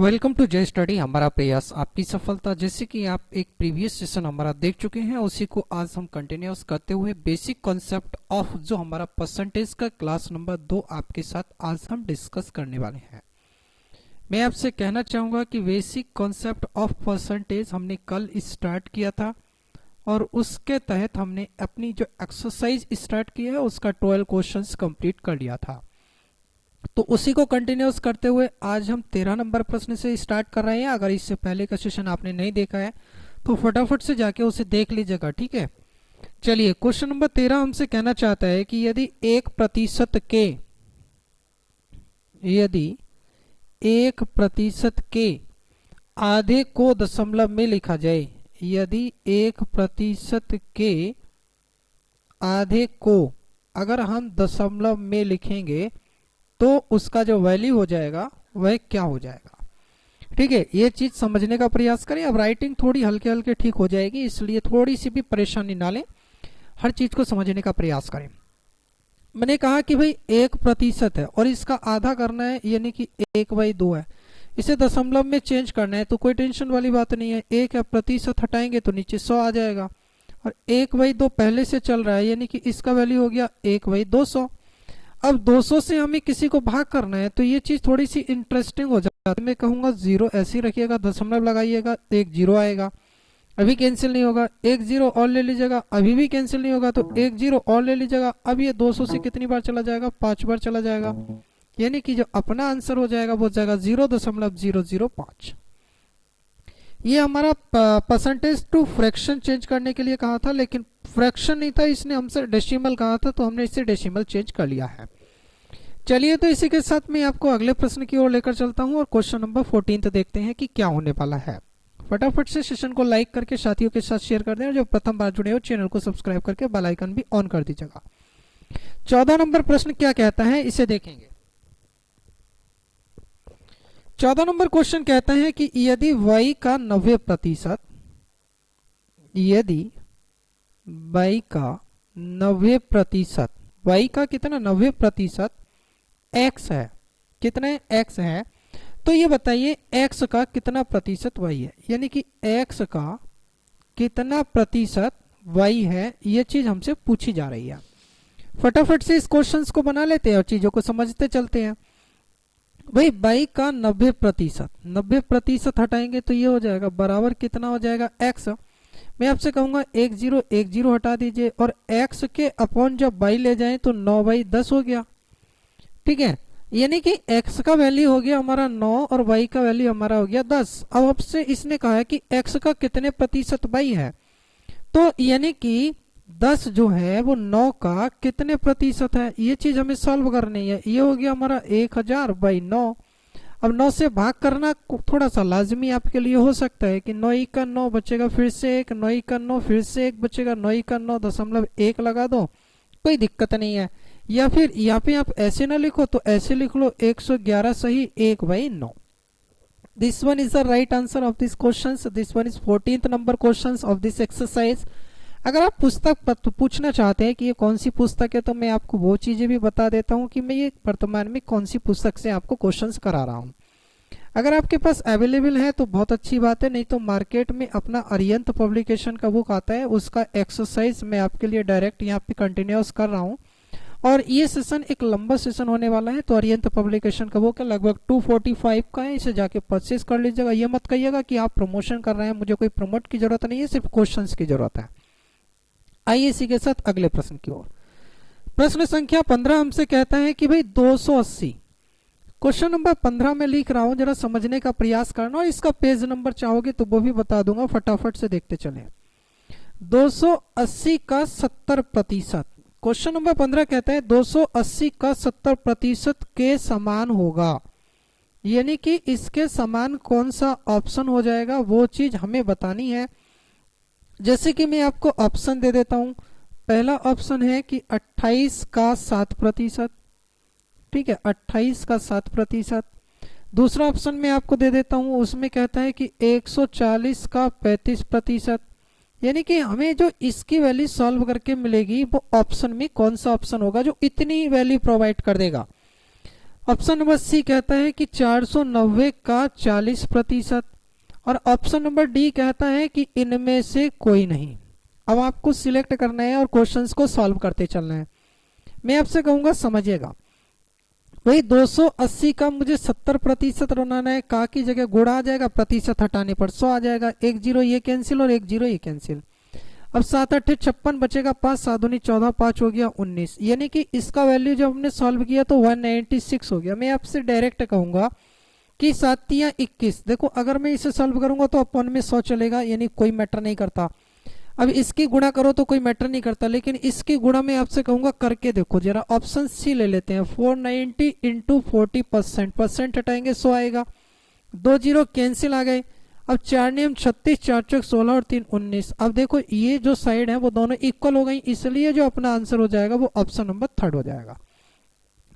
Welcome to जय study. हमारा प्रयास आपकी सफलता। जैसे कि आप एक प्रीवियस सेशन हमारा देख चुके हैं, उसी को आज हम कंटिन्यूस करते हुए बेसिक कॉन्सेप्ट ऑफ जो हमारा परसेंटेज का क्लास नंबर 2 आपके साथ आज हम डिस्कस करने वाले हैं। मैं आपसे कहना चाहूँगा कि बेसिक कॉन्सेप्ट ऑफ परसेंटेज हमने कल स्टार्ट किया था और उसके तहत हमने अपनी जो एक्सरसाइज स्टार्ट की है उसका 12 क्वेश्चंस कंप्लीट कर लिया था। तो उसी को कंटिन्यूस करते हुए आज हम 13 नंबर प्रश्न से स्टार्ट कर रहे हैं। अगर इससे पहले का सेशन आपने नहीं देखा है तो फटाफट से जाके उसे देख लीजिएगा, ठीक है। चलिए, क्वेश्चन नंबर 13 हमसे कहना चाहता है कि यदि 1% के आधे को दशमलव में लिखा जाए, यदि 1% के आधे को अगर हम दशमलव में लिखेंगे तो उसका जो वैल्यू हो जाएगा वह क्या हो जाएगा। ठीक है, ये चीज समझने का प्रयास करें। अब राइटिंग थोड़ी हल्के हल्के ठीक हो जाएगी, इसलिए थोड़ी सी भी परेशानी ना लें, हर चीज को समझने का प्रयास करें। मैंने कहा कि भाई 1% है और इसका आधा करना है, यानी कि 1/2 है। इसे दशमलव में चेंज करना है तो कोई टेंशन वाली बात नहीं है। 1 या प्रतिशत हटाएंगे तो नीचे 100 आ जाएगा और 1/2 पहले से चल रहा है, यानी कि इसका वैल्यू हो गया 1/200। अब 200 से हमें किसी को भाग करना है तो ये चीज थोड़ी सी इंटरेस्टिंग हो जाती है। मैं कहूंगा 0 ऐसे ही रखिएगा, दशमलव लगाइएगा, 1 0 आएगा, अभी कैंसिल नहीं होगा। 1 0 और ले लीजिएगा, अभी भी कैंसिल नहीं होगा, तो 1 0 और ले लीजिएगा। अब ये 200 से कितनी बार चला जाएगा? 5 बार चला जाएगा, यानी कि जो अपना आंसर हो जाएगा वो जाएगा 0.005। ये हमारा परसेंटेज टू फ्रैक्शन चेंज करने के लिए कहा था, लेकिन फ्रैक्शन नहीं था, इसने हमसे डेसिमल कहा था तो हमने इसे डेसिमल चेंज कर लिया है। चलिए, तो इसी के साथ मैं आपको अगले प्रश्न की ओर लेकर चलता हूं और क्वेश्चन नंबर 14 देखते हैं कि क्या होने वाला है। फटाफट से सेशन को लाइक करके साथियों के साथ शेयर कर दें और जो प्रथम बार जुड़े हो चैनल को सब्सक्राइब करके बेल आइकन भी ऑन कर दीजिएगा। 14 नंबर प्रश्न क्या कहता है इसे देखेंगे। 14 नंबर क्वेश्चन कहता है कि यदि y का 90%, यदि y का 90%, y का कितना 90% x है, कितने x है, तो ये बताइए x का कितना प्रतिशत y है, यानी कि x का कितना प्रतिशत y है, ये चीज हमसे पूछी जा रही है। फटाफट से इस क्वेश्चंस को बना लेते हैं और चीजों को समझते चलते हैं। भाई y का 90% हटाएंगे तो ये हो जाएगा बराबर कितना हो जाएगा x। मैं आपसे कहूंगा 1 0 1 0 हटा दीजिए और x के अपॉन जब y ले जाएं तो 9/10 हो गया। ठीक है, यानी कि x का वैल्यू हो गया हमारा 9 और y का वैल्यू हमारा हो गया 10। अब आपसे इसने कहा है कि x का कितने प्रतिशत y है, तो यानी कि 10 जो है वो 9 का कितने प्रतिशत है, ये चीज हमें सॉल्व करनी है। ये हो गया हमारा 1000/9। अब 9 से भाग करना थोड़ा सा लाजमी आपके लिए हो सकता है कि 9 का 9 बचेगा, फिर से 1, 9 का 9 फिर से 1 बचेगा, 9 का 9 दशमलव 1 लगा दो, कोई दिक्कत नहीं है। या फिर यहाँ पे आप ऐसे ना लिखो तो ऐसे लिख लो 111 सही 1/9। This one is the right answer of this question. This one is 14th number question of this exercise. अगर आप पुस्तक पूछना चाहते हैं कि ये कौन सी पुस्तक है तो मैं आपको वो चीजें भी बता देता हूँ कि मैं ये वर्तमान में कौन सी पुस्तक से आपको क्वेश्चंस करा रहा हूँ। अगर आपके पास अवेलेबल है तो बहुत अच्छी बात है, नहीं तो मार्केट में अपना अरियंत पब्लिकेशन का बुक आता है, उसका एक्सरसाइज मैं आपके लिए डायरेक्ट यहाँ पे कंटिन्यूस कर रहा हूँ। और ये सेशन एक लंबा सेशन होने वाला है, तो अरियंत पब्लिकेशन का बुक है, लगभग 245 का है, इसे जाके परचेज कर लीजिएगा। ये मत कहिएगा कि आप प्रमोशन कर रहे हैं, मुझे कोई प्रमोट की जरूरत नहीं है, सिर्फ क्वेश्चन की जरूरत है। आइए इसी के साथ अगले प्रश्न की ओर। प्रश्न संख्या 15 हमसे कहता है कि भाई 280, क्वेश्चन नंबर 15 में लिख रहा हूं, जरा समझने का प्रयास करना और इसका पेज नंबर चाहोगे तो वो भी बता दूंगा, फटाफट से देखते चले। 280 का 70%, क्वेश्चन नंबर 15 कहता है 280 का 70% के समान होगा, यानी कि इसके समान कौन सा ऑप्शन हो जाएगा वो चीज हमें बतानी है। जैसे कि मैं आपको ऑप्शन दे देता हूं। पहला ऑप्शन है कि 28 का 7%, ठीक है, 28 का 7%। दूसरा ऑप्शन मैं आपको दे देता हूं, उसमें कहता है कि 140 का 35%, यानी कि हमें जो इसकी वैल्यू सॉल्व करके मिलेगी वो ऑप्शन में कौन सा ऑप्शन होगा जो इतनी वैल्यू प्रोवाइड कर देगा। ऑप्शन नंबर सी कहता है कि 490 का 40%, और ऑप्शन नंबर डी कहता है कि इनमें से कोई नहीं। अब आपको सिलेक्ट करना है और क्वेश्चंस को सॉल्व करते चलना है। मैं आपसे कहूंगा समझिएगा, वही 280 का मुझे 70% बनाना है। का की जगह गुणा आ जाएगा, प्रतिशत हटाने पर 100 आ जाएगा, एक जीरो ये कैंसिल और एक जीरो ये कैंसिल। अब 7 8 56 बचेगा, 5 7 दूनी 14, 5 हो गया 19, यानी कि इसका वैल्यू जब हमने सॉल्व किया तो 196 हो गया। मैं आपसे डायरेक्ट कहूंगा कि 7 या 21, देखो अगर मैं इसे सॉल्व करूंगा तो अपन में 100 चलेगा, यानी कोई मैटर नहीं करता। अब इसकी गुणा करो तो कोई मैटर नहीं करता, लेकिन इसकी गुणा मैं आपसे कहूंगा करके देखो जरा। ऑप्शन सी ले लेते हैं, 490 इंटू 40%, परसेंट हटाएंगे 100 आएगा, 2 जीरो कैंसिल आ गए। अब 4 नियम 36, 4 चौक 16 और 3 19। अब देखो ये जो साइड है वो दोनों इक्वल हो गई, इसलिए जो अपना आंसर हो जाएगा वो ऑप्शन नंबर 3 हो जाएगा।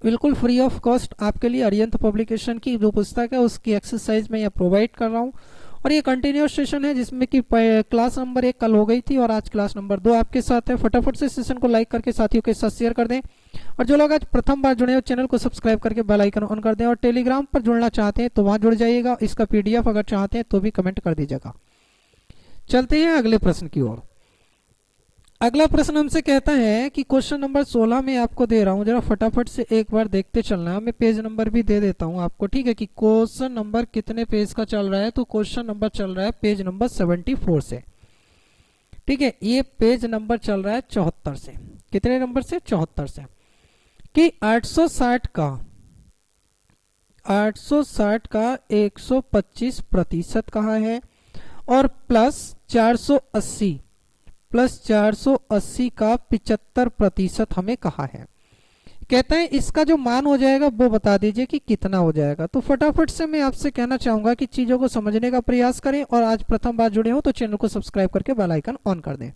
बिल्कुल फ्री ऑफ कॉस्ट आपके लिए अरिहंत पब्लिकेशन की जो पुस्तक है उसकी एक्सरसाइज मैं यहाँ प्रोवाइड कर रहा हूँ, और ये कंटिन्यूस सेशन है जिसमें कि क्लास नंबर 1 कल हो गई थी और आज क्लास नंबर 2 आपके साथ है। फटाफट से सेशन को लाइक करके साथियों के साथ शेयर कर दें, और जो लोग आज प्रथम बार जुड़े हो चैनल को सब्सक्राइब करके बेल आइकन ऑन कर दें, और टेलीग्राम पर जुड़ना चाहते हैं तो वहां जुड़ जाइएगा। इसका पीडीएफ अगर चाहते हैं तो भी कमेंट कर दीजिएगा। चलते हैं अगले प्रश्न की ओर। अगला प्रश्न हमसे कहता है कि क्वेश्चन नंबर 16 में आपको दे रहा हूं, जरा फटाफट से एक बार देखते चलना है। मैं पेज नंबर भी दे देता हूं आपको, ठीक है, कि क्वेश्चन नंबर कितने पेज का चल रहा है। तो क्वेश्चन नंबर चल रहा है पेज नंबर 74 से, ठीक है। ये पेज नंबर चल रहा है 74 से। कितने नंबर से? 74 से। कि 860 का 125% कहाँ है, और प्लस 480 का 75% हमें कहा है। कहता है इसका जो मान हो जाएगा वो बता दीजिए कि कितना हो जाएगा। तो फटाफट से मैं आपसे कहना चाहूंगा कि चीजों को समझने का प्रयास करें, और आज प्रथम बार जुड़े हो तो चैनल को सब्सक्राइब करके बेल आइकन ऑन कर दें।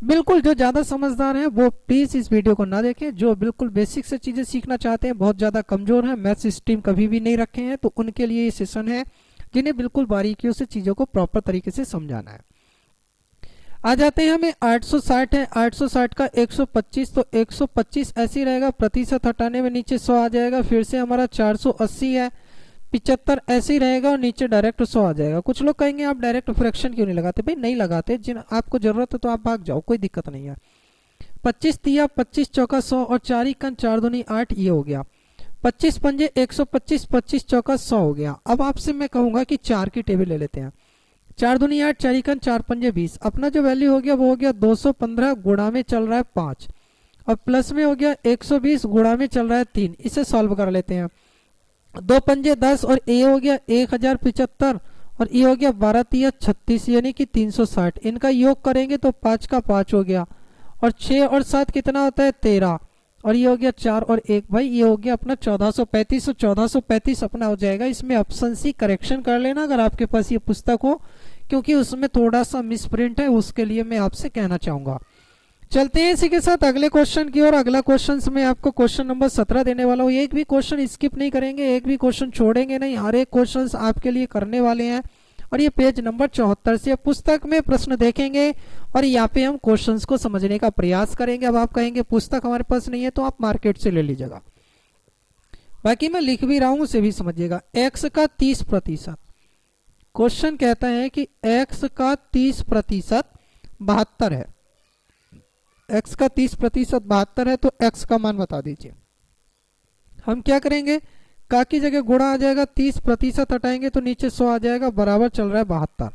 बिल्कुल जो ज्यादा समझदार हैं वो प्लीज इस वीडियो को ना देखें, जो बिल्कुल बेसिक से चीजें सीखना चाहते हैं, बहुत ज्यादा कमजोर हैं, मैथ्स स्ट्रीम कभी भी नहीं रखे हैं, तो उनके लिए ये सेशन है जिन्हें बिल्कुल बारीकियों से चीजों को प्रॉपर तरीके से समझाना है। आ जाते हैं हमें 860 है, 860 का 125, तो 125 ऐसे ही रहेगा, प्रतिशत हटाने में नीचे 100 आ जाएगा। फिर से हमारा 480 है, 75 ऐसे ही रहेगा और नीचे डायरेक्ट 100 आ जाएगा। कुछ लोग कहेंगे आप डायरेक्ट फ्रैक्शन क्यों नहीं लगाते? भाई नहीं लगाते, जिन आपको जरूरत है तो आप भाग जाओ, कोई दिक्कत नहीं है। 25 तिया 25 चौका 100 और 4 इक्कन 4 दूनी 8, ये हो गया। 25 पंजे 125, 25 चौका 100 हो गया। अब आपसे मैं कहूंगा कि 4 की टेबल ले लेते हैं। 4 दूनी 8, 4 इक्कन 4 पंजे 20। अपना जो वैल्यू हो गया वो हो गया 215, गुणा में चल रहा है 5, और प्लस में हो गया 120, गुणा में चल रहा है 3। इसे सॉल्व कर लेते हैं। 2 पंजे 10 और ए हो गया 1075, और ये हो गया 12 तिया 36, यानी कि 360। इनका योग करेंगे तो 5 का 5 हो गया, और 6 और 7 कितना होता है? 13, और ये हो गया 4 और 1, भाई ये हो गया अपना 1435। 1435 अपना हो जाएगा। इसमें ऑप्शन सी करेक्शन कर लेना अगर आपके पास ये पुस्तक हो, क्योंकि उसमें थोड़ा सा मिसप्रिंट है, उसके लिए मैं आपसे कहना चाहूंगा। चलते हैं इसी के साथ अगले क्वेश्चन की ओर। अगला क्वेश्चन में आपको क्वेश्चन नंबर 17 देने वाला हूँ। एक भी क्वेश्चन स्किप नहीं करेंगे, एक भी क्वेश्चन छोड़ेंगे नहीं, हर एक क्वेश्चन आपके लिए करने वाले हैं। और ये पेज नंबर 74 से पुस्तक में प्रश्न देखेंगे और यहाँ पे हम क्वेश्चंस को समझने का प्रयास करेंगे। अब आप कहेंगे पुस्तक हमारे पास नहीं है, तो आप मार्केट से ले लीजिएगा, बाकी मैं लिख भी रहा हूं उसे भी समझिएगा। x का 30%, क्वेश्चन कहता है कि x का 30% 72 है। x का 30% 72 है, तो x का मान बता दीजिए। हम क्या करेंगे, का की जगह गुणा आ जाएगा, 30% हटाएंगे तो नीचे 100 आ जाएगा, बराबर चल रहा है 72।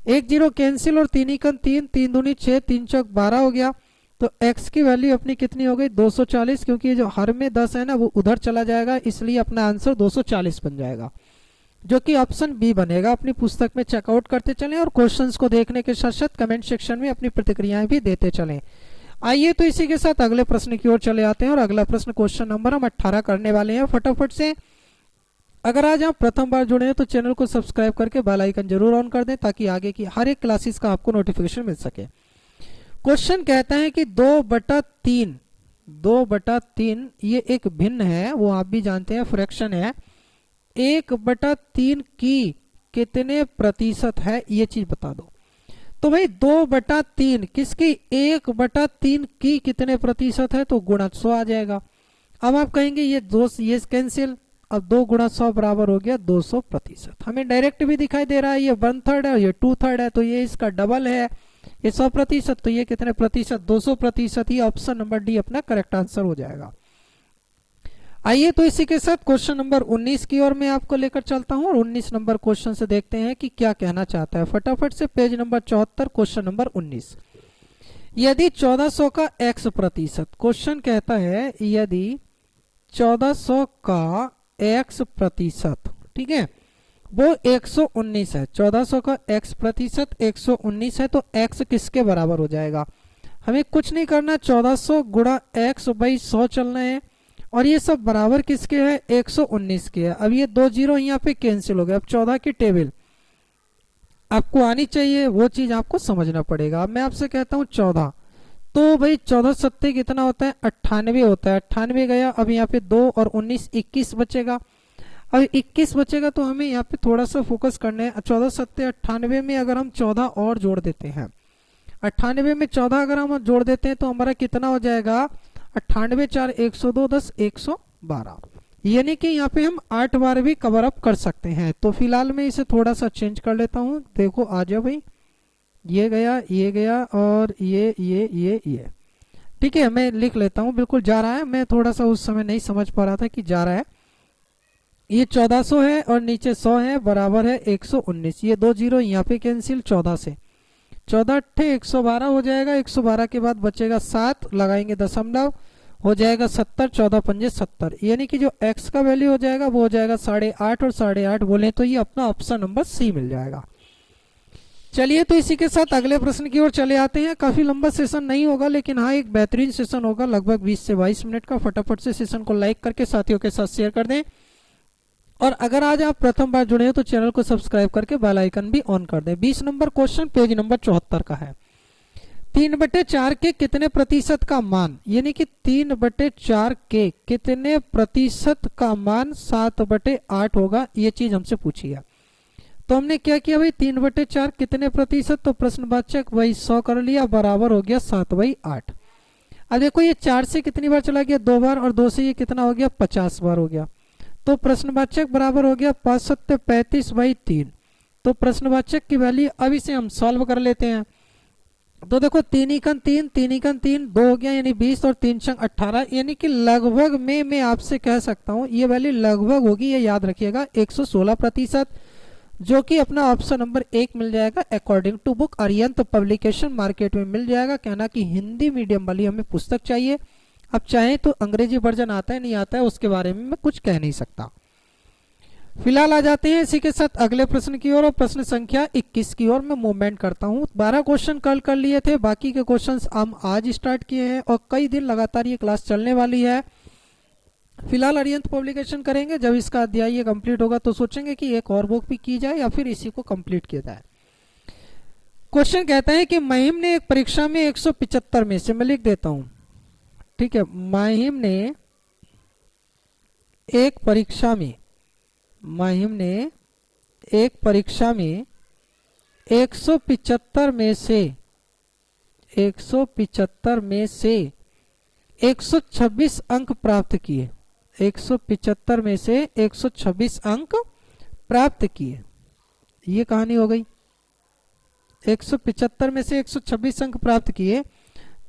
1 जीरो कैंसिल और 3 इकन 3, 3 दूनी 6, 3 चौक 12 हो गया। तो x की वैल्यू अपनी कितनी हो गई? 240, क्योंकि ये जो हर में 10 है ना वो उधर चला जाएगा, इसलिए अपना आंसर 240 बन जाएगा, जो कि ऑप्शन बी बनेगा। अपनी पुस्तक में चेकआउट करते चलें और क्वेश्चंस को देखने के साथ साथ कमेंट सेक्शन में अपनी प्रतिक्रियाएं भी देते चलें। आइए तो इसी के साथ अगले प्रश्न की ओर चले आते हैं, और अगला प्रश्न क्वेश्चन नंबर हम 18 करने वाले हैं। फटाफट से अगर आज आप प्रथम बार जुड़े हैं तो चैनल को सब्सक्राइब करके बेल आइकन जरूर ऑन कर दें, ताकि आगे की हर एक क्लासेस का आपको नोटिफिकेशन मिल सके। क्वेश्चन कहता है कि 2/3 ये एक भिन्न है, वो आप भी जानते हैं, फ्रैक्शन है। 1/3 की कितने प्रतिशत है, ये चीज बता दो। तो भाई 2/3 किसकी? 1/3 की कितने प्रतिशत है, तो गुणा 100 आ जाएगा। अब आप कहेंगे ये दो ये कैंसिल, अब 2 गुणा 100 बराबर हो गया 200%। हमें डायरेक्ट भी दिखाई दे रहा है, ये 1/3 है, ये 2/3 है, तो ये इसका डबल है, ये 100%, तो ये कितने प्रतिशत, 200%। ही ऑप्शन नंबर डी अपना करेक्ट आंसर हो जाएगा। आइए तो इसी के साथ क्वेश्चन नंबर 19 की ओर मैं आपको लेकर चलता हूं और 19 नंबर क्वेश्चन से देखते हैं कि क्या कहना चाहता है। फटाफट से पेज नंबर 74 क्वेश्चन नंबर 19। यदि 1400 का x प्रतिशत, क्वेश्चन कहता है यदि 1400 का x प्रतिशत, ठीक है, वो 119 है, 1400 का x प्रतिशत 119 है, तो x किसके बराबर हो जाएगा। हमें कुछ नहीं करना, 1400 गुणा x बाई 100 चलना है, और ये सब बराबर किसके है, 119 के है। अब ये 2 जीरो यहाँ पे कैंसिल हो गया। अब 14 की टेबल आपको आनी चाहिए, वो चीज आपको समझना पड़ेगा। अब मैं आपसे कहता हूँ 14, तो भाई 14 सत्ते कितना होता है, 98 होता है। 98 गया, अब यहाँ पे 2 और 19 21 बचेगा। अब 21 बचेगा तो हमें यहाँ पे थोड़ा सा फोकस करना है। 14 सत्ते 98 में अगर हम 14 और जोड़ देते हैं, 98 में 14 अगर हम जोड़ देते हैं तो हमारा कितना हो जाएगा, 98 4 102 10 112, यानी कि यहाँ पे हम 8 बार भी कवर अप कर सकते हैं। तो फिलहाल मैं इसे थोड़ा सा चेंज कर लेता हूँ। देखो आ जाओ भाई, ये गया और ये ठीक है, मैं लिख लेता हूँ। बिल्कुल जा रहा है, मैं थोड़ा सा उस समय नहीं समझ पा रहा था कि जा रहा है। ये 1400 है और नीचे 100 है, बराबर है 119। ये 2 जीरो यहाँ पे कैंसिल, 14 से 14 अट्ठे 112 हो जाएगा। 112 के बाद बचेगा 7, लगाएंगे दशमलव, हो जाएगा 70, 14 पंजे 70, यानी कि जो x का वैल्यू हो जाएगा वो हो जाएगा 8.5, और 8.5 बोले तो ये अपना ऑप्शन नंबर सी मिल जाएगा। चलिए तो इसी के साथ अगले प्रश्न की ओर चले आते हैं। काफी लंबा सेशन नहीं होगा, लेकिन हाँ एक बेहतरीन सेशन होगा, लगभग 20 से 22 मिनट का। फटाफट से सेशन को लाइक करके साथियों के साथ शेयर कर दें, और अगर आज आप प्रथम बार जुड़े हो तो चैनल को सब्सक्राइब करके बेल आइकन भी ऑन कर दें। 20 नंबर क्वेश्चन पेज नंबर 74 का है। 3/4 के कितने प्रतिशत का मान, यानी कि 3/4 के कितने प्रतिशत का मान 7/8 होगा, ये चीज हमसे पूछी है। तो हमने क्या किया भाई, 3/4 कितने प्रतिशत, तो प्रश्नवाचक वही 100 कर लिया, बराबर हो गया 7/8। अब देखो ये 4 से कितनी बार चला गया, 2 बार, और 2 से ये कितना हो गया, 50 बार हो गया। तो प्रश्नवाचक बराबर हो गया 5 सत्ते 35/3। तो प्रश्नवाचक की वैल्यू, अब इसे हम सॉल्व कर लेते हैं। तो देखो 3 एकम 3, 3 एकम 3, 2 हो गया, यानी 20, और 3 छंग 18, यानी कि लगभग में मैं आपसे कह सकता हूँ ये वैल्यू लगभग होगी, ये याद रखिएगा, 116%, जो कि अपना ऑप्शन नंबर 1 मिल जाएगा according to book. Arihant publication market में मिल जाएगा। कहना कि हिंदी मीडियम वाली हमें पुस्तक चाहिए। अब चाहे तो अंग्रेजी वर्जन आता है नहीं आता है, उसके बारे में मैं कुछ कह नहीं सकता। फिलहाल आ जाते हैं इसी के साथ अगले प्रश्न की ओर, और प्रश्न संख्या 21 की ओर मैं मूवमेंट करता हूं। 12 क्वेश्चन कल कर लिए थे, बाकी के क्वेश्चंस हम आज स्टार्ट किए हैं, और कई दिन लगातार ये क्लास चलने वाली है। फिलहाल अरिहंत पब्लिकेशन करेंगे, जब इसका अध्याय ये कंप्लीट होगा तो सोचेंगे कि एक और बुक भी की जाए या फिर इसी को कंप्लीट किया जाए। क्वेश्चन कहता है कि महिम ने एक परीक्षा में 175 में से, मैं लिख देता हूं, ठीक है, महिम ने एक परीक्षा में 175 में से 126 अंक प्राप्त किए। 175 में से 126 अंक प्राप्त किए, ये कहानी हो गई। 175 में से 126 अंक प्राप्त किए,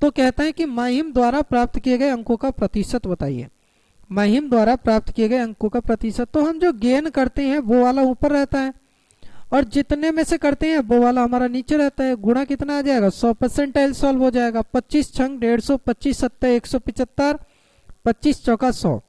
तो कहता है कि महिम द्वारा प्राप्त किए गए अंकों का प्रतिशत बताइए। महिम द्वारा प्राप्त किए गए अंकों का प्रतिशत, तो हम जो गेन करते हैं वो वाला ऊपर रहता है, और जितने में से करते हैं वो वाला हमारा नीचे रहता है। गुणा कितना आ जाएगा, 100% सॉल्व हो जाएगा। 25 छंग 150, 25 सत्ते 175, 25 चौका 100,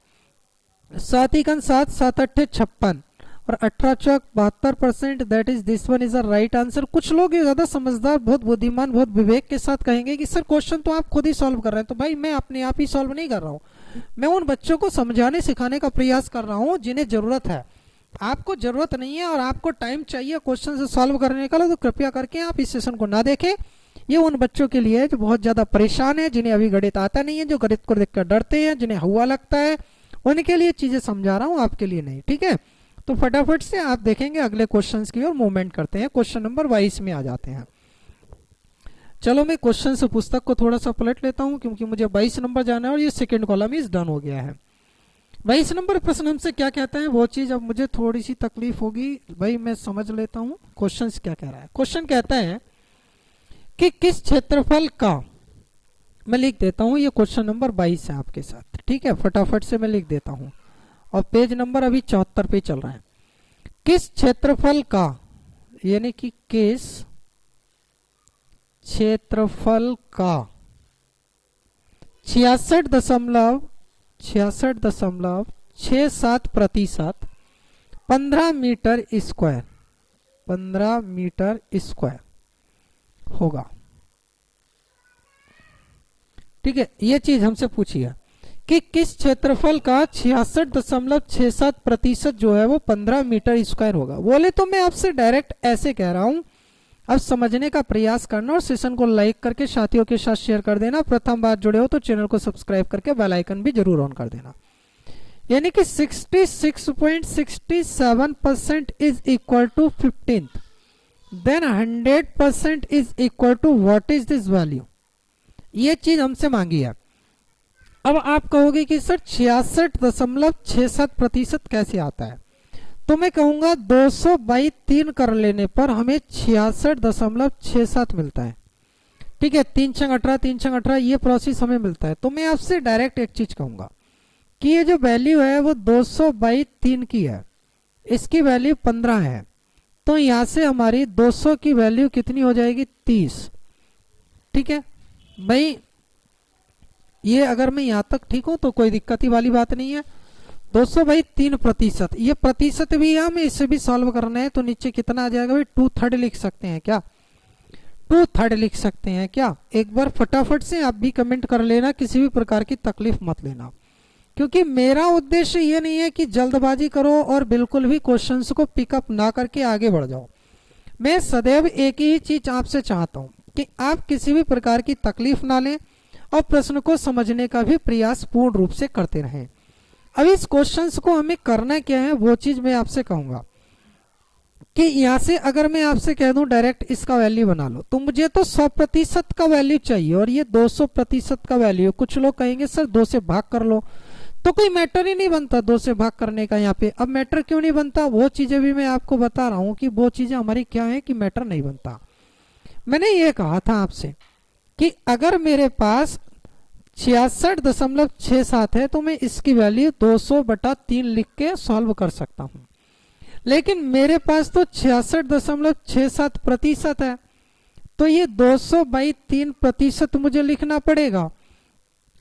7 एकम 7, 7 अट्ठे 56, और 18 चौक 72%। That is this one is the right answer. कुछ लोग ज्यादा समझदार, बहुत बुद्धिमान, बहुत विवेक के साथ कहेंगे कि सर क्वेश्चन तो आप खुद ही सॉल्व कर रहे हैं। तो भाई मैं अपने आप ही सॉल्व नहीं कर रहा हूँ, मैं उन बच्चों को समझाने सिखाने का प्रयास कर रहा हूँ जिन्हें जरूरत है। आपको जरूरत नहीं है और आपको टाइम चाहिए क्वेश्चन से सॉल्व करने का, तो कृपया करके आप इस सेशन को ना देखें। ये उन बच्चों के लिए जो बहुत ज्यादा परेशान है, जिन्हें अभी गणित आता नहीं है, जो गणित को देखकर डरते हैं, जिन्हें हुआ लगता है, उनके लिए चीजें समझा रहा हूँ, आपके लिए नहीं, ठीक है। तो फटाफट से आप देखेंगे अगले क्वेश्चंस की ओर मूवमेंट करते हैं। क्वेश्चन नंबर 22 में आ जाते हैं। चलो मैं क्वेश्चन से पुस्तक को थोड़ा सा पलट लेता हूं, क्योंकि मुझे 22 नंबर जाना है और ये सेकंड कॉलम इज डन हो गया है। 22 नंबर प्रश्न हमसे क्या कहता है वो चीज अब मुझे थोड़ी सी तकलीफ होगी भाई, मैं समझ लेता हूँ क्वेश्चन क्या कह रहा है। क्वेश्चन कहता है कि किस क्षेत्रफल का, मैं लिख देता हूँ, ये क्वेश्चन नंबर 22 है आपके साथ, ठीक है, फटाफट से मैं लिख देता हूँ और पेज नंबर अभी 74 पे चल रहा है। किस क्षेत्रफल का, यानी कि किस क्षेत्रफल का 66.67% 15 मीटर स्क्वायर, 15 मीटर स्क्वायर होगा। ठीक है, ये चीज हमसे पूछी है कि किस क्षेत्रफल का 66.67% जो है वो 15 मीटर स्क्वायर होगा। बोले तो मैं आपसे डायरेक्ट ऐसे कह रहा हूं, अब समझने का प्रयास करना और सेशन को लाइक करके साथियों के साथ शेयर कर देना। प्रथम बार जुड़े हो तो चैनल को सब्सक्राइब करके बेल आइकन भी जरूर ऑन कर देना। यानी कि 66.67% is equal to 15, then 100% is equal to what is this value, ये चीज हमसे मांगी है। अब आप कहोगे कि सर 66.67% कैसे आता है, तो मैं कहूंगा 200/3 कर लेने पर हमें 66.67 मिलता है। ठीक है, 3 छंग 18, 3 छंग 18, ये प्रोसेस हमें मिलता है। तो मैं आपसे डायरेक्ट एक चीज कहूंगा कि ये जो वैल्यू है वो 200/3 की है, इसकी वैल्यू 15 है, तो यहां से हमारी 200 की वैल्यू कितनी हो जाएगी, 30। ठीक है भाई, ये अगर मैं यहां तक ठीक हूं तो कोई दिक्कत ही वाली बात नहीं है। 200/3%, ये प्रतिशत भी है, हमें इसे भी सॉल्व करना है। तो नीचे कितना आ जाएगा भाई, 2/3 लिख सकते हैं क्या, 2/3 लिख सकते हैं क्या। एक बार फटाफट से आप भी कमेंट कर लेना, किसी भी प्रकार की तकलीफ मत लेना, क्योंकि मेरा उद्देश्य ये नहीं है कि जल्दबाजी करो और बिल्कुल भी क्वेश्चंस को पिकअप ना करके आगे बढ़ जाओ। मैं सदैव एक ही चीज आपसे चाहता हूं कि आप किसी भी प्रकार की तकलीफ ना लें और प्रश्न को समझने का भी प्रयास पूर्ण रूप से करते रहें। अब इस क्वेश्चंस को हमें करना क्या है वो चीज मैं आपसे कहूंगा कि यहां से अगर मैं आपसे कह दूं डायरेक्ट इसका वैल्यू बना लो, तो मुझे तो 100% का वैल्यू चाहिए और ये 200% का वैल्यू। कुछ लोग कहेंगे सर 2 से भाग कर लो, तो कोई मैटर ही नहीं बनता 2 से भाग करने का। यहाँ पे अब मैटर क्यों नहीं बनता, वो चीजें भी मैं आपको बता रहा हूं कि वो चीजें हमारी क्या है कि मैटर नहीं बनता। मैंने ये कहा था आपसे कि अगर मेरे पास 66.67 है तो मैं इसकी वैल्यू 200/3 लिख के सॉल्व कर सकता हूं, लेकिन मेरे पास तो 66.67% है, तो ये 200/3% मुझे लिखना पड़ेगा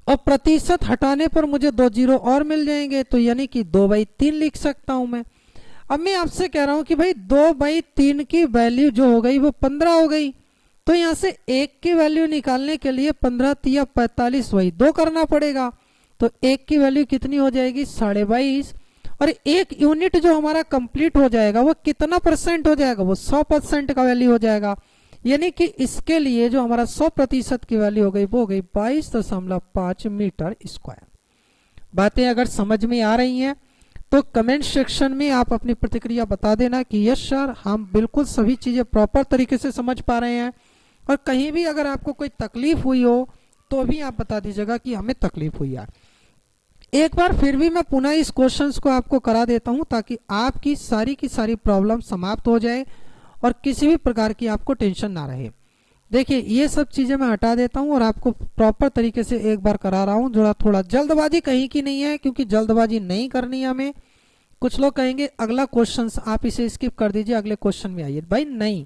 और प्रतिशत हटाने पर मुझे 2 जीरो और मिल जाएंगे, तो यानी कि 2/3 लिख सकता हूं मैं। अब मैं आपसे कह रहा हूं कि भाई 2/3 की वैल्यू जो हो गई वो 15 हो गई, तो यहां से 1 की वैल्यू निकालने के लिए 15 तिया 45, वही 2 करना पड़ेगा। तो 1 की वैल्यू कितनी हो जाएगी, 22.5, और 1 यूनिट जो हमारा कंप्लीट हो जाएगा वो कितना परसेंट हो जाएगा, वो 100% का वैल्यू हो जाएगा। यानी कि इसके लिए जो हमारा 100% की वैल्यू हो गई वो हो गई 22.5 मीटर स्क्वायर। बातें अगर समझ में आ रही हैं तो कमेंट सेक्शन में आप अपनी प्रतिक्रिया बता देना कि यस सर, हम बिल्कुल सभी चीजें प्रॉपर तरीके से समझ पा रहे हैं। और कहीं भी अगर आपको कोई तकलीफ हुई हो तो भी आप बता दीजिएगा कि हमें तकलीफ हुई है। एक बार फिर भी मैं पुनः इस क्वेश्चंस को आपको करा देता हूं ताकि आपकी सारी की सारी प्रॉब्लम समाप्त हो जाए और किसी भी प्रकार की आपको टेंशन ना रहे। देखिए ये सब चीजें मैं हटा देता हूं और आपको प्रॉपर तरीके से एक बार करा रहा हूं। थोड़ा जल्दबाजी कहीं की नहीं है, क्योंकि जल्दबाजी नहीं करनी है हमें। कुछ लोग कहेंगे अगला क्वेश्चन आप इसे स्किप कर दीजिए, अगले क्वेश्चन में आइए। भाई नहीं,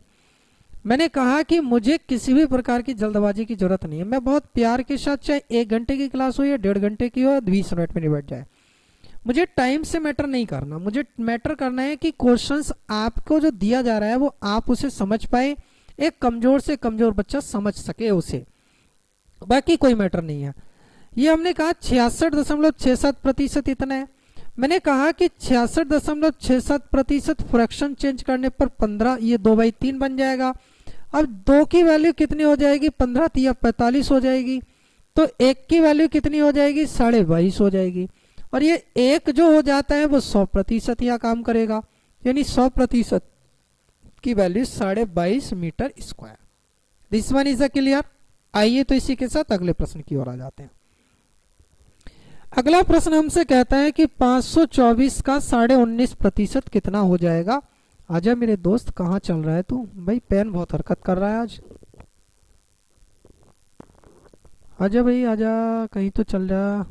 मैंने कहा कि मुझे किसी भी प्रकार की जल्दबाजी की जरूरत नहीं है। मैं बहुत प्यार के साथ, चाहे 1 घंटे की क्लास हो या 1.5 घंटे की हो, 20 मिनट में निपट जाए, मुझे टाइम से मैटर नहीं करना। मुझे मैटर करना है कि क्वेश्चंस आपको जो दिया जा रहा है वो आप उसे समझ पाए, एक कमजोर से कमजोर बच्चा समझ सके उसे, बाकी कोई मैटर नहीं है। ये हमने कहा 66.67% इतना है। मैंने कहा कि 66.67% फ्रैक्शन चेंज करने पर 15, ये 2/3 बन जाएगा। अब 2 की वैल्यू कितनी हो जाएगी, 15 तिया 45 हो जाएगी, तो 1 की वैल्यू कितनी हो जाएगी, 22.5 हो जाएगी, और ये 1 जो हो जाता है वो 100% यहाँ काम करेगा, यानी 100% की value 22.5 metre square. This one is a clear. आइए तो इसी के साथ अगले प्रश्न की ओर आ जाते हैं। अगला प्रश्न हमसे कहता है कि 524 का 19.5% कितना हो जाएगा। आजा मेरे दोस्त, कहाँ चल रहा है तू भाई, पेन बहुत हरकत कर रहा है आज। आजा भाई आजा, कहीं तो चल जा।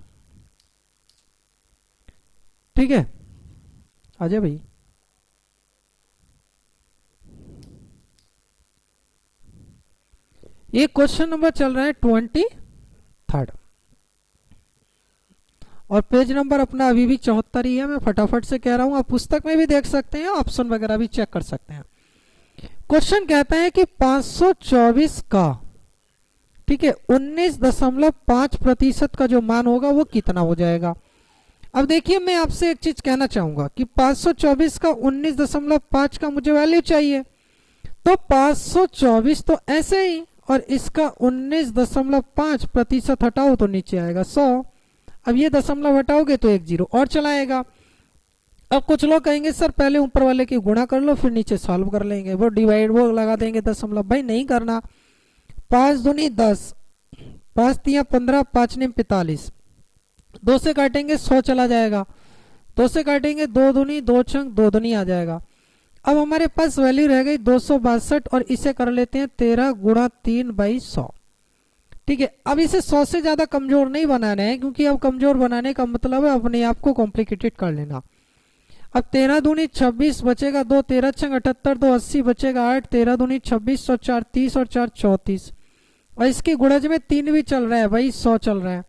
ठीक है, आजा भाई। ये क्वेश्चन नंबर चल रहा है 23 और पेज नंबर अपना अभी भी 74 ही है। मैं फटाफट से कह रहा हूं, आप पुस्तक में भी देख सकते हैं, ऑप्शन वगैरह भी चेक कर सकते हैं। क्वेश्चन कहता है कि 524 का, ठीक है, 19.5% का जो मान होगा वो कितना हो जाएगा। अब देखिए, मैं आपसे एक चीज कहना चाहूंगा कि 524 का 19.5 का मुझे वैल्यू चाहिए, तो 524 तो ऐसे ही, और इसका 19.5% हटाओ तो नीचे आएगा 100। अब ये दशमलव हटाओगे तो एक जीरो और चला आएगा। अब कुछ लोग कहेंगे सर पहले ऊपर वाले की गुणा कर लो फिर नीचे सॉल्व कर लेंगे, वो डिवाइड वो लगा देंगे दशमलव। भाई नहीं करना। 5 दूनी 10, 5 तिया 15, 5 निम 45, 2 से काटेंगे 100 चला जाएगा, 2 से काटेंगे 2 दूनी 2 छंग 2 दूनी आ जाएगा। अब हमारे पास वैल्यू रह गई 262 और इसे कर लेते हैं 13 गुणा 3/100। ठीक है, अब इसे 100 से ज्यादा कमजोर नहीं बनाना है, क्योंकि अब कमजोर बनाने का मतलब है अपने आप को कॉम्प्लिकेटेड कर लेना। अब 13 दूनी 26 बचेगा 2, 13 छंग 78, 2 80 बचेगा 8, 13 दूनी 26, 100 4 30 और 4 34, और इसकी गुणज में 3 भी चल रहा है भाई, 100 चल रहा है।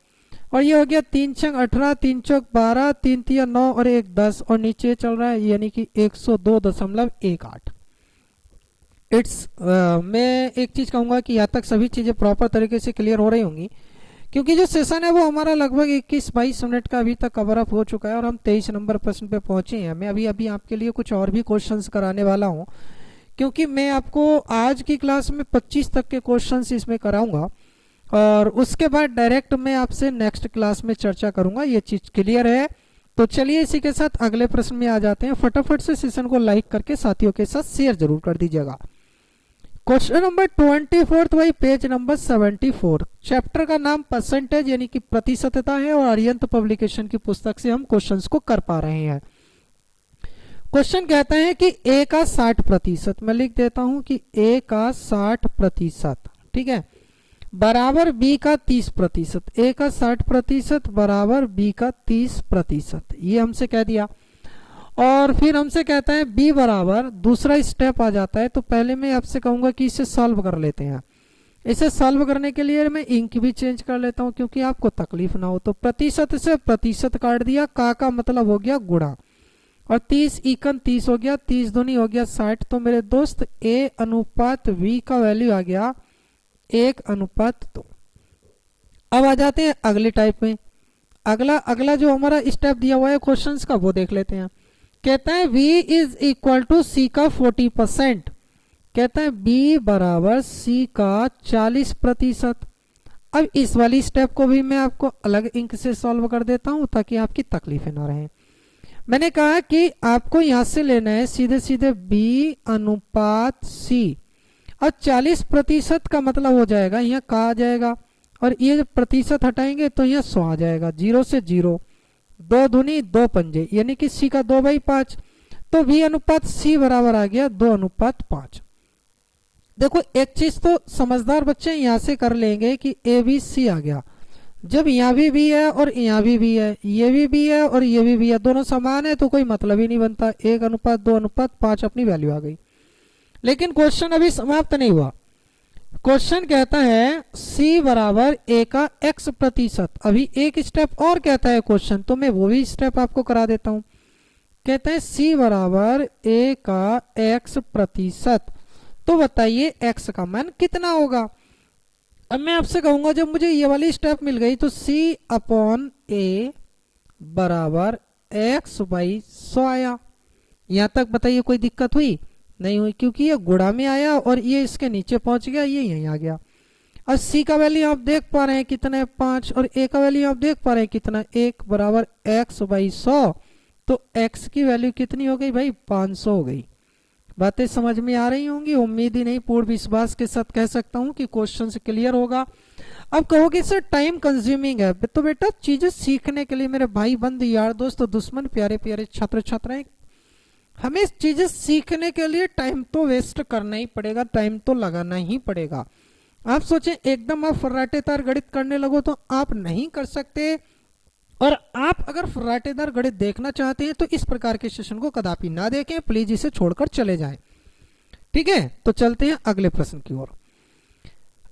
और ये हो गया 3 छंग 18, 3 चौक 12, 3 तिया 9 और 1 10, और नीचे चल रहा है यानी कि 102.18। मैं एक चीज कहूंगा कि यहाँ तक सभी चीजें प्रॉपर तरीके से क्लियर हो रही होंगी, क्योंकि जो सेशन है वो हमारा लगभग 21-22 मिनट का अभी तक कवर अप हो चुका है और हम 23 नंबर प्रश्न पे पहुंचे हैं। मैं अभी आपके लिए कुछ और भी क्वेश्चंस कराने वाला हूं, क्योंकि मैं आपको आज की क्लास में 25 तक के क्वेश्चंस इसमें कराऊंगा और उसके बाद डायरेक्ट मैं आपसे नेक्स्ट क्लास में चर्चा करूंगा। ये चीज क्लियर है? तो चलिए इसी के साथ अगले प्रश्न में आ जाते हैं। फटाफट से सेशन को लाइक करके साथियों के साथ शेयर जरूर कर दीजिएगा। क्वेश्चन नंबर 24 वही पेज नंबर 74। चैप्टर का नाम परसेंटेज यानी कि प्रतिशतता है और अरिहंत पब्लिकेशन की पुस्तक से हम क्वेश्चंस को कर पा रहे हैं। क्वेश्चन कहता है कि ए का 60%, मैं लिख देता हूं कि ए का 60%, ठीक है, बराबर बी का 30%। ए का 60% बराबर बी का 30%, ये हमसे कह दिया। और फिर हमसे कहता है b बराबर, दूसरा स्टेप आ जाता है। तो पहले मैं आपसे कहूंगा कि इसे सॉल्व कर लेते हैं। इसे सॉल्व करने के लिए मैं इंक भी चेंज कर लेता हूं क्योंकि आपको तकलीफ ना हो। तो प्रतिशत से प्रतिशत काट दिया, का मतलब हो गया गुणा, और 30 इकन 30 हो गया, 30 दूनी हो गया 60। तो मेरे दोस्त a अनुपात v का वैल्यू आ गया 1:2। अब आ जाते हैं अगले टाइप में। अगला जो हमारा स्टेप दिया हुआ है क्वेश्चंस का वो देख लेते हैं। कहता है v is equal to c का 40%, कहता है b बराबर c का 40%। अब इस वाली स्टेप को भी मैं आपको अलग इंक से सॉल्व कर देता हूं ताकि आपकी तकलीफें ना रहें। मैंने कहा कि आपको यहां से लेना है सीधे सीधे b अनुपात c, और 40% का मतलब हो जाएगा यहाँ का आ जाएगा, और ये जब प्रतिशत हटाएंगे तो यहाँ 100 आ जाएगा। 0 से 0, 2 दूनी 2 पंजे यानी कि c का 2/5। तो v अनुपात c बराबर आ गया 2:5। देखो एक चीज तो समझदार बच्चे यहाँ से कर लेंगे कि a b c आ गया। जब यहाँ भी b है और यहाँ भी b है, ये भी b है और ये भी b है, दोनों समान है तो कोई मतलब ही नहीं बनता। 1:2:5 अपनी वैल्यू आ गई। लेकिन क्वेश्चन अभी समाप्त नहीं हुआ। क्वेश्चन कहता है c बराबर a का x%। अभी एक स्टेप और कहता है क्वेश्चन, तो मैं वो भी स्टेप आपको करा देता हूं। कहता है c बराबर a का x%। तो बताइए x का मान कितना होगा। अब मैं आपसे कहूंगा जब मुझे ये वाली स्टेप मिल गई तो c/a बराबर x/100 आया। यहां तक बताइए कोई दिक्कत हुई? नहीं हुई, क्योंकि ये गुणा में आया और ये इसके नीचे पहुंच गया, ये यहीं आ गया। और c का वैल्यू आप देख पा रहे हैं कितना है 5, और a का वैल्यू आप देख पा रहे हैं कितना 1 बराबर x/100। तो x की वैल्यू कितनी हो गई भाई? 500 हो गई। बातें समझ में आ रही होंगी, उम्मीद ही नहीं पूर्ण विश्वास के साथ कह सकता हूं कि क्वेश्चन से क्लियर होगा। अब कहोगे सर टाइम कंज्यूमिंग है, तो बेटा चीजें सीखने के लिए मेरे भाई बंधु यार दोस्त दुश्मन प्यारे प्यारे छात्र छात्राएं, हमें चीजें सीखने के लिए टाइम तो वेस्ट करना ही पड़ेगा, टाइम तो लगाना ही पड़ेगा। आप सोचें एकदम आप फर्राटेदार गणित करने लगो तो आप नहीं कर सकते, और आप अगर फर्राटेदार गणित देखना चाहते हैं तो इस प्रकार के सेशन को कदापि ना देखें, प्लीज इसे छोड़कर चले जाएं। ठीक है, तो चलते हैं अगले प्रश्न की ओर।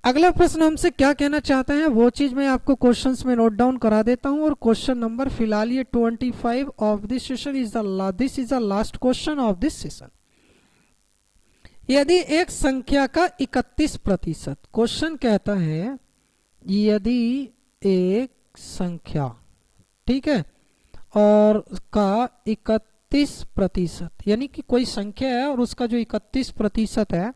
अगला प्रश्न हमसे क्या कहना चाहता है वो चीज मैं आपको क्वेश्चंस में नोट डाउन करा देता हूं। और क्वेश्चन नंबर फिलहाल ये 25 of this session is this is the last question of this session. यदि एक संख्या का 31%, क्वेश्चन कहता है यदि एक संख्या, ठीक है, और का 31%, यानी कि कोई संख्या है और उसका जो 31% है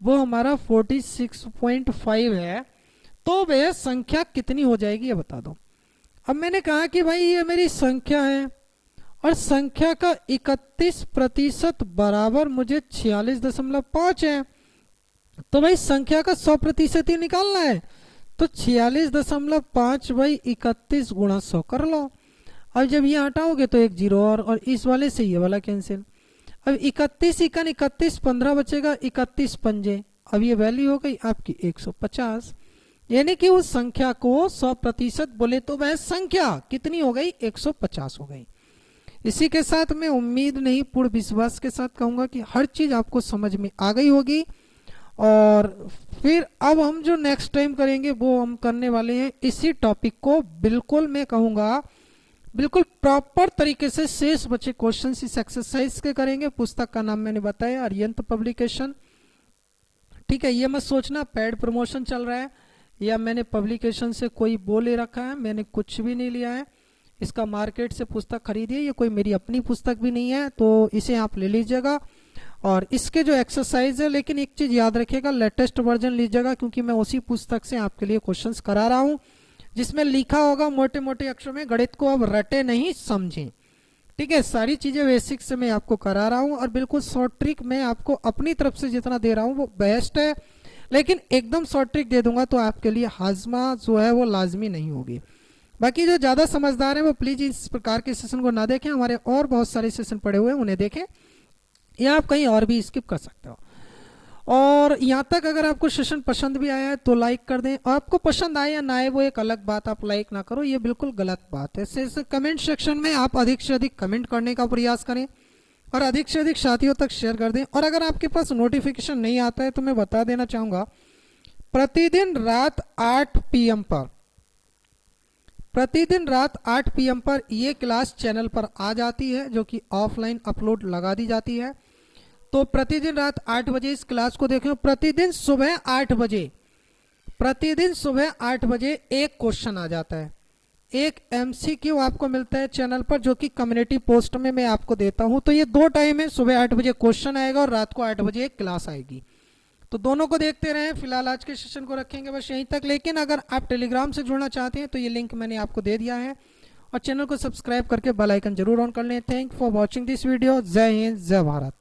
वो हमारा 46.5 है, तो वह संख्या कितनी हो जाएगी ये बता दो। अब मैंने कहा कि भाई ये मेरी संख्या है और संख्या का 31% बराबर मुझे 46.5 है, तो भाई संख्या का 100% ही निकालना है, तो 46.5 भाई 31 गुणा 100 कर लो। अब जब ये हटाओगे तो एक जीरो और इस वाले से ये वाला कैंसिल। अब 31 इकन 31 15 बचेगा 31 पंजे, अब ये वैल्यू हो गई आपकी 150, यानी कि उस संख्या को 100% बोले तो वह संख्या कितनी हो गई 150 हो गई। इसी के साथ मैं उम्मीद नहीं पूर्ण विश्वास के साथ कहूंगा कि हर चीज आपको समझ में आ गई होगी। और फिर अब हम जो नेक्स्ट टाइम करेंगे वो हम करने वाले हैं इसी टॉपिक को, बिल्कुल मैं कहूंगा बिल्कुल प्रॉपर तरीके से शेष बचे क्वेश्चन इस एक्सरसाइज के करेंगे। पुस्तक का नाम मैंने बताया अरिहंत पब्लिकेशन। ठीक है, ये मत सोचना पेड प्रमोशन चल रहा है या मैंने पब्लिकेशन से कोई वो ले रखा है, मैंने कुछ भी नहीं लिया है। इसका मार्केट से पुस्तक खरीदिए, ये कोई मेरी अपनी पुस्तक भी नहीं है, तो इसे आप ले लीजिएगा। और इसके जो एक्सरसाइज है, लेकिन एक चीज याद रखिएगा लेटेस्ट वर्जन लीजिएगा, क्योंकि मैं उसी पुस्तक से आपके लिए क्वेश्चंस करा रहा हूं जिसमें लिखा होगा मोटे मोटे अक्षरों में, गणित को अब रटे नहीं समझें। ठीक है, सारी चीजें बेसिक से मैं आपको करा रहा हूं और बिल्कुल शॉर्ट ट्रिक मैं आपको अपनी तरफ से जितना दे रहा हूं वो बेस्ट है, लेकिन एकदम शॉर्ट ट्रिक दे दूंगा तो आपके लिए हाजमा जो है वो लाजमी नहीं होगी। बाकी जो ज्यादा समझदार है वो प्लीज इस प्रकार के सेशन को ना देखें, हमारे और बहुत सारे सेशन पड़े हुए हैं उन्हें देखें, या आप कहीं और भी स्किप कर सकते हो। और यहाँ तक अगर आपको सेशन पसंद भी आया है तो लाइक कर दें, और आपको पसंद आए या ना आए वो एक अलग बात, आप लाइक ना करो ये बिल्कुल गलत बात है। कमेंट सेक्शन में आप अधिक से अधिक कमेंट करने का प्रयास करें और अधिक से अधिक साथियों तक शेयर कर दें। और अगर आपके पास नोटिफिकेशन नहीं आता है तो मैं बता देना चाहूंगा, प्रतिदिन रात 8 PM पर, प्रतिदिन रात 8 PM पर ये क्लास चैनल पर आ जाती है, जो कि ऑफलाइन अपलोड लगा दी जाती है। तो प्रतिदिन रात 8 बजे इस क्लास को देखें। प्रतिदिन सुबह 8 बजे, प्रतिदिन सुबह 8 बजे एक क्वेश्चन आ जाता है, एक MCQ आपको मिलता है चैनल पर, जो कि कम्युनिटी पोस्ट में मैं आपको देता हूं। तो ये दो टाइम है, सुबह 8 बजे क्वेश्चन आएगा और रात को 8 बजे एक क्लास आएगी, तो दोनों को देखते रहें। फिलहाल आज के सेशन को रखेंगे बस यहीं तक, लेकिन अगर आप टेलीग्राम से जुड़ना चाहते हैं तो ये लिंक मैंने आपको दे दिया है, और चैनल को सब्सक्राइब करके बेल आइकन जरूर ऑन कर लें। Thank for watching this video. जय हिंद, जय भारत।